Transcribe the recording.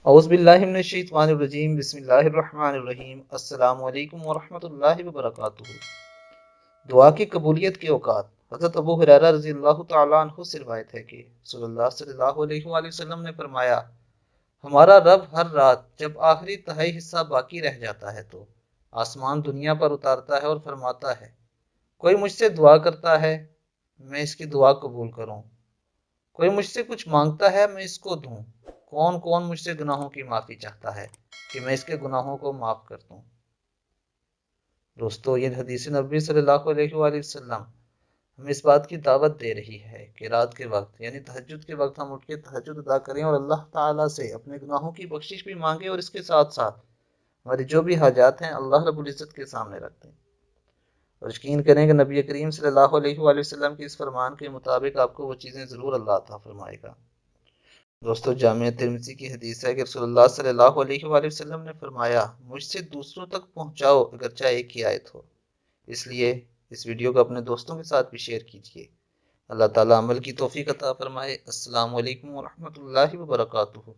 اعوذ باللہ من الشیطان الرجیم، بسم اللہ الرحمن الرحیم۔ السلام علیکم ورحمۃ اللہ وبرکاتہ۔ دعا کی قبولیت کے اوقات۔ حضرت ابو ہریرہ رضی اللہ تعالیٰ عنہ سے روایت ہے کہ رسول اللہ صلی اللہ علیہ وآلہ وسلم نے فرمایا، ہمارا رب ہر رات جب آخری تہائی حصہ باقی رہ جاتا ہے تو آسمان دنیا پر اتارتا ہے اور فرماتا ہے، کوئی مجھ سے دعا کرتا ہے میں اس کی دعا قبول کروں، کوئی مجھ سے کچھ مانگتا ہے میں اس کو دوں، کون کون مجھ سے گناہوں کی معافی چاہتا ہے کہ میں اس کے گناہوں کو معاف کر دوں۔ دوستو، یہ حدیث نبوی صلی اللہ علیہ وآلہ وسلم ہمیں اس بات کی دعوت دے رہی ہے کہ رات کے وقت یعنی تہجد کے وقت ہم اٹھ کے تہجد ادا کریں اور اللہ تعالیٰ سے اپنے گناہوں کی بخشش بھی مانگیں، اور اس کے ساتھ ساتھ ہماری جو بھی حاجات ہیں اللہ رب العزت کے سامنے رکھ دیں، اور یقین کریں کہ نبی کریم صلی اللہ علیہ وآلہ وسلم کے اس فرمان کے مطابق آپ کو وہ چیزیں ضرور اللہ عطا فرمائے گا۔ دوستو، جامعہ ترمذی کی حدیث ہے کہ رسول اللہ صلی اللہ علیہ وآلہ وسلم نے فرمایا، مجھ سے دوسروں تک پہنچاؤ اگرچہ ایک ہی آیت ہو۔ اس لیے اس ویڈیو کو اپنے دوستوں کے ساتھ بھی شیئر کیجیے۔ اللہ تعالیٰ عمل کی توفیق عطا فرمائے۔ السلام علیکم ورحمۃ اللہ وبرکاتہ۔